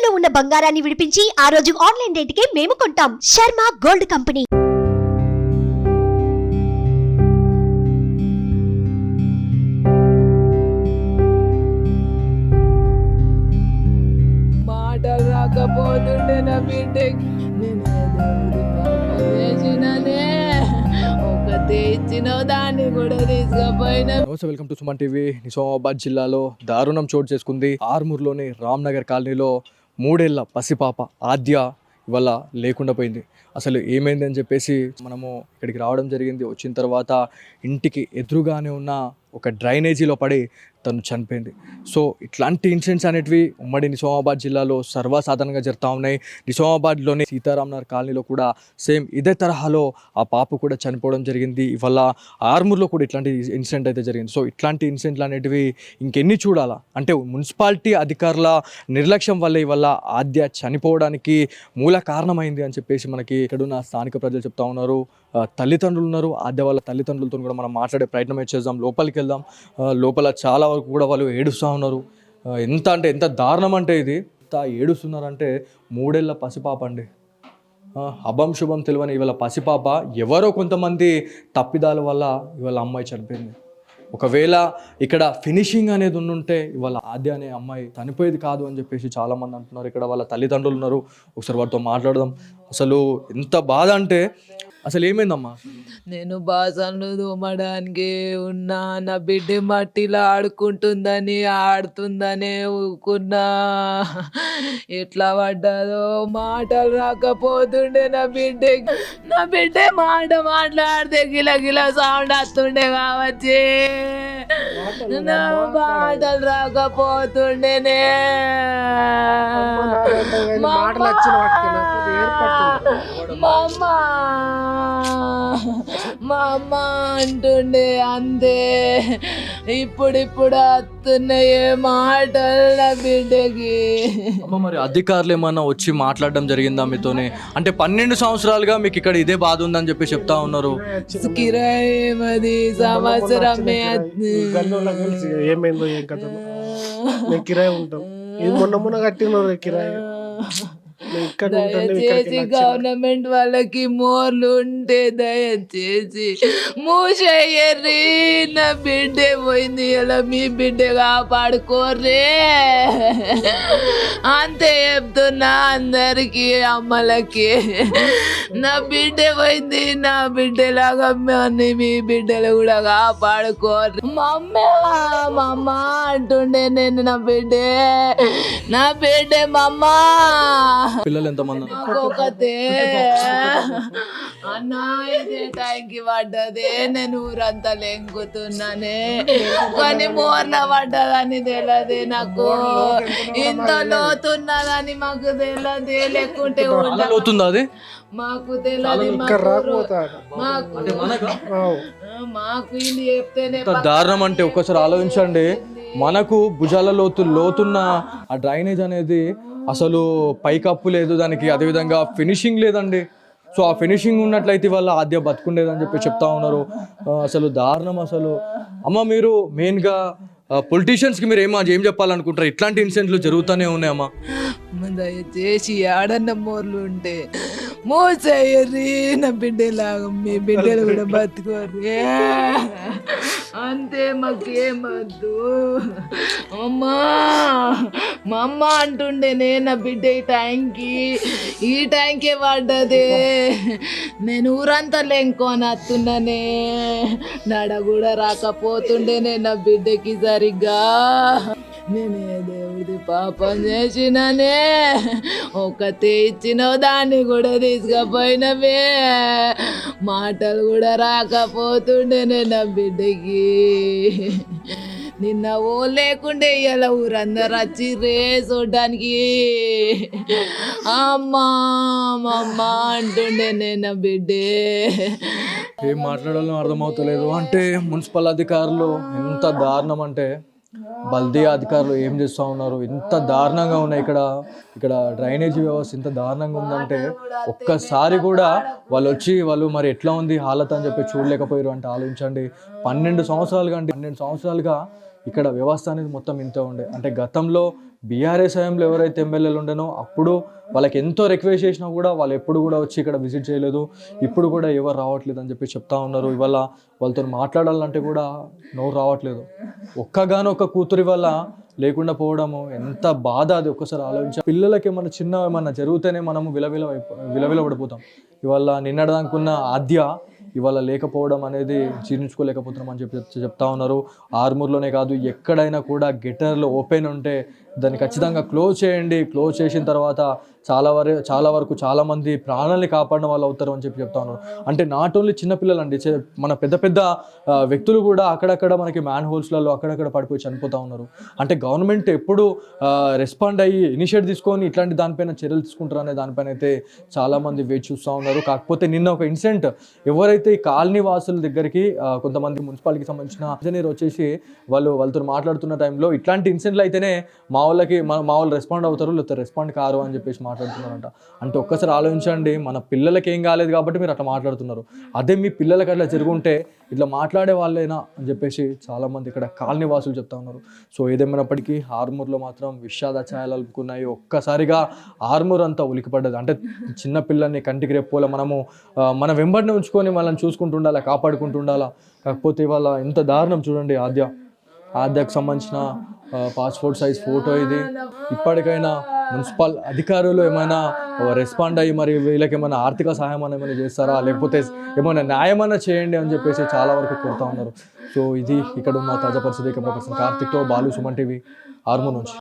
తాకట్టులో ఉన్న బంగారాన్ని విడిపించి ఆ రోజు ఆన్లైన్ రేటుకే మేము కొంటాం. Sharma gold company. మాటలు రాకపోతుండే నా బిడ్డకి చేసిననే ఒకతే ఇచ్చిన దాన్ని కూడా తీసుకుపోయిన. Welcome to Suman TV. Nizamabad జిల్లాలో దారుణం చోటు చేసుకుంది. ఆర్మూర్లోని రామ్నగర్ కాలనీలో 3 ఏళ్ల పసిపాప ఆద్య ఇవాళ లేకుండా పోయింది. అసలు ఏమైందని చెప్పేసి మనము ఇక్కడికి రావడం జరిగింది. వచ్చిన తర్వాత ఇంటికి ఎదురుగానే ఉన్న ఒక డ్రైనేజీలో పడి తను చనిపోయింది. సో ఇట్లాంటి ఇన్సిడెంట్స్ అనేటివి ఉమ్మడి నిజామాబాద్ జిల్లాలో సర్వసాధారణంగా జరుగుతూ ఉన్నాయి. నిజామాబాద్లోని సీతారాంనగర్ కాలనీలో కూడా సేమ్ ఇదే తరహాలో ఆ పాప కూడా చనిపోవడం జరిగింది. ఇవాళ ఆర్మూర్లో కూడా ఇట్లాంటి ఇన్సిడెంట్ అయితే జరిగింది. సో ఇట్లాంటి ఇన్సిడెంట్లు అనేటివి ఇంకెన్ని చూడాలా అంటే మున్సిపాలిటీ అధికారుల నిర్లక్ష్యం వల్ల ఇవాళ ఆద్య చనిపోవడానికి మూల కారణమైంది అని చెప్పేసి మనకి ఇక్కడున్న స్థానిక ప్రజలు చెప్తా ఉన్నారు. తల్లిదండ్రులు ఉన్నారు. ఆద్య వాళ్ళ తల్లిదండ్రులతో కూడా మనం మాట్లాడే ప్రయత్నం చేద్దాం. లోపలికి వెళ్దాం. లోపల చాలా వరకు కూడా వాళ్ళు ఏడుస్తూ ఉన్నారు. ఎంత దారుణం అంటే ఇది ఎంత ఏడుస్తున్నారంటే 3 ఏళ్ల పసిపాప అండి. అభం శుభం తెలియని ఇవాళ పసిపాప ఎవరో కొంతమంది తప్పిదాల వల్ల ఇవాళ అమ్మాయి చనిపోయింది. ఒకవేళ ఇక్కడ ఫినిషింగ్ అనేది ఉండుంటే ఇవాళ ఆద్య అనే అమ్మాయి చనిపోయేది కాదు అని చెప్పేసి చాలామంది అంటున్నారు. ఇక్కడ వాళ్ళ తల్లిదండ్రులు ఉన్నారు. ఒకసారి వారితో మాట్లాడదాం. అసలు ఎంత బాధ అంటే అసలు ఏమైందమ్మా? నేను బాసన్లు తోమడానికి ఉన్నా, నా బిడ్డ మట్టిలో ఆడుకుంటుందని ఆడుతుందనే ఊకున్నా. ఎట్లా పడ్డదో మాటలు రాకపోతుండే నా బిడ్డ మాట మాట్లాడితే గిలగిల సౌండ్ వస్తుండే కావచ్చి నా మాటలు రాకపోతుండేనే. మా అమ్మ అంటుండే అంతే. ఇప్పుడు వస్తున్నాయే మాటలు నా బిడ్డకి. మరి అధికారులు ఏమన్నా వచ్చి మాట్లాడడం జరిగిందా మీతోనే? అంటే 12 సంవత్సరాలుగా మీకు ఇక్కడ ఇదే బాధ ఉందని చెప్పి చెప్తా ఉన్నారు. కిరాయి మది సంవత్సరమే ఏమైందో ఏం కదా, మేము కిరాయి ఉంటాం. ఇది మొన్న కట్టిన కిరాయి. దయచేసి గవర్నమెంట్ వాళ్ళకి మోర్లు ఉంటే దయచేసి మూసేయర్రి. నా బిడ్డే పోయింది, ఇలా మీ బిడ్డ కాపాడుకోర్రే అంతే చెప్తున్నా అందరికి అమ్మలకి. నా బిడ్డ పోయింది, నా బిడ్డలాగా మీ బిడ్డలు కూడా కాపాడుకోర్రి. మా అమ్మ అంటుండే నేను నా బిడ్డే మా అమ్మ. పిల్లలు ఎంతమంది? ఒకతే అన్నా. ఇదే టైంకి పడ్డదే, నేను ఊరంతా లెంగుతున్నానే కానీ మోర్ల పడ్డదని తెలియదే నాకు. ఇంత లోతున్నదని మాకు తెలియదే, లేకుంటే లోతుందా అది మాకు తెలియదు. మాకు ఇది చెప్తేనే దారుణం. అంటే ఒక్కసారి ఆలోచించండి, మనకు భుజాల లోతున్న ఆ డ్రైనేజ్ అనేది అసలు పైకప్పు లేదు దానికి, అదేవిధంగా ఫినిషింగ్ లేదండి. సో ఆ ఫినిషింగ్ ఉన్నట్లయితే వాళ్ళ ఆద్య బతుకుండేదని చెప్పి చెప్తా ఉన్నారు. అసలు దారుణం. అసలు అమ్మ, మీరు మెయిన్గా పొలిటీషియన్స్కి మీరు ఏం చెప్పాలనుకుంటారు? ఇట్లాంటి ఇన్సిడెంట్లు జరుగుతూనే ఉన్నాయమ్మా. దయచేసి ఆడన్న మోర్లు ఉంటే మోసయ్యర్రి. నా బిడ్డలాగా మీ బిడ్డలు కూడా బతుకోర్రి అంతే, మాకేమద్దు. అమ్మా మా అమ్మ అంటుండేనే నా బిడ్డ ఈ టైంకే పడ్డదే. నేను ఊరంతా లెంకొని వస్తున్నానే, నడ కూడా రాకపోతుండేనే నా బిడ్డకి సరిగ్గా. నేనే దేవుడి పాపం చేసిననే, ఒకతే ఇచ్చిన దాన్ని కూడా తీసుకుపోయినవే. మాటలు కూడా రాకపోతుండేనే నా బిడ్డకి. నిన్న ఓ లేకుండే ఇలా ఊరందరు వచ్చిర్రే చూడ్డానికి. అమ్మా అంటుండే నేను బిడ్డే. ఏం మాట్లాడాలో అర్థమవుతలేదు. అంటే మున్సిపల్ అధికారులు ఎంత దారుణం అంటే బల్దియా అధికారులు ఏం చేస్తూ ఉన్నారు, ఇంత దారుణంగా ఉన్నాయి ఇక్కడ డ్రైనేజీ వ్యవస్థ ఇంత దారుణంగా ఉందంటే ఒక్కసారి కూడా వాళ్ళు మరి ఎట్లా ఉంది హాలత్ అని చెప్పి చూడలేకపోయారు. అంటే ఆలోచించండి, 12 సంవత్సరాలుగా ఇక్కడ వ్యవస్థ అనేది మొత్తం ఇంత ఉండే. అంటే గతంలో బీఆర్ఎస్ హయాంలో ఎవరైతే ఎమ్మెల్యేలు ఉండేనో అప్పుడు వాళ్ళకి ఎంతో రిక్వెస్ట్ చేసినా కూడా వాళ్ళు ఎప్పుడు కూడా వచ్చి ఇక్కడ విజిట్ చేయలేదు. ఇప్పుడు కూడా ఎవరు రావట్లేదు అని చెప్పి చెప్తా ఉన్నారు. ఇవాళ వాళ్ళతో మాట్లాడాలంటే కూడా నోరు రావట్లేదు. ఒక్కగానొక్క కూతురి వల్ల లేకుండా పోవడము ఎంత బాధ, అది ఒక్కసారి ఆలోచించాలి. పిల్లలకి ఏమన్నా చిన్న ఏమన్నా జరిగితేనే మనము విలవిల పడిపోతాం. ఇవాళ నిన్నడదనుకున్న ఆద్య ఇవాళ లేకపోవడం అనేది జీర్ణించుకోలేకపోతున్నాం అని చెప్పి చెప్తా ఉన్నారు. ఆర్మూర్లోనే కాదు, ఎక్కడైనా కూడా గెటర్లు ఓపెన్ ఉంటే దాన్ని ఖచ్చితంగా క్లోజ్ చేయండి. క్లోజ్ చేసిన తర్వాత చాలా వరకు చాలామంది ప్రాణాలని కాపాడిన వాళ్ళు అవుతారు అని చెప్పి చెప్తా ఉన్నారు. అంటే నాట్ ఓన్లీ చిన్నపిల్లలు అండి, మన పెద్ద పెద్ద వ్యక్తులు కూడా అక్కడక్కడ మనకి మ్యాన్ హోల్స్లలో అక్కడక్కడ పడిపోయి చనిపోతూ ఉన్నారు. అంటే గవర్నమెంట్ ఎప్పుడు రెస్పాండ్ అయ్యి ఇనిషియేట్ తీసుకొని ఇట్లాంటి దానిపైన చర్యలు తీసుకుంటారు అనే దానిపైన అయితే చాలామంది వేచి చూస్తూ ఉన్నారు. కాకపోతే నిన్న ఒక ఇన్సిడెంట్, ఎవరైతే ఈ కాలనీ వాసుల దగ్గరికి కొంతమంది మున్సిపాలిటీకి సంబంధించిన ఇంజనీర్ వచ్చేసి వాళ్ళతో మాట్లాడుతున్న టైంలో ఇట్లాంటి ఇన్సిడెంట్లు అయితేనే మా వాళ్ళు రెస్పాండ్ అవుతారు, లేకపోతే రెస్పాండ్ కారు అని చెప్పేసి మాట్లాడుతున్నారంట. అంటే ఒక్కసారి ఆలోచించండి, మన పిల్లలకి ఏం కాలేదు కాబట్టి మీరు అట్లా మాట్లాడుతున్నారు. అదే మీ పిల్లలకి అట్లా జరుగుంటే ఇట్లా మాట్లాడే వాళ్ళైనా అని చెప్పేసి చాలామంది ఇక్కడ కాలనీ వాసులు చెప్తా ఉన్నారు. సో ఏదేమైనప్పటికీ ఆర్మూర్లో మాత్రం విషాద ఛాయలు అలుపుకున్నాయి. ఒక్కసారిగా ఆర్మూర్ అంతా ఉలికిపడ్డది. అంటే చిన్న పిల్లల్ని కంటికి రెప్పోలే మన వెంబడిని ఉంచుకొని వాళ్ళని చూసుకుంటూ ఉండాలా, కాపాడుకుంటూ ఉండాలా. కాకపోతే ఇవాళ ఎంత దారుణం చూడండి. ఆద్యకు సంబంధించిన పాస్పోర్ట్ సైజ్ ఫోటో ఇది. ఇప్పటికైనా మున్సిపల్ అధికారులు ఏమైనా రెస్పాండ్ అయ్యి మరి వీళ్ళకి ఏమైనా ఆర్థిక సహాయం ఏమైనా చేస్తారా, లేకపోతే ఏమైనా న్యాయమైనా చేయండి అని చెప్పేసి చాలా వరకు కోరుతా ఉన్నారు. సో ఇది ఇక్కడ ఉన్న తాజా పరిస్థితి. కార్తిక్తో బాలు, సుమన్ టీవీ, ఆర్మూర్ నుంచి.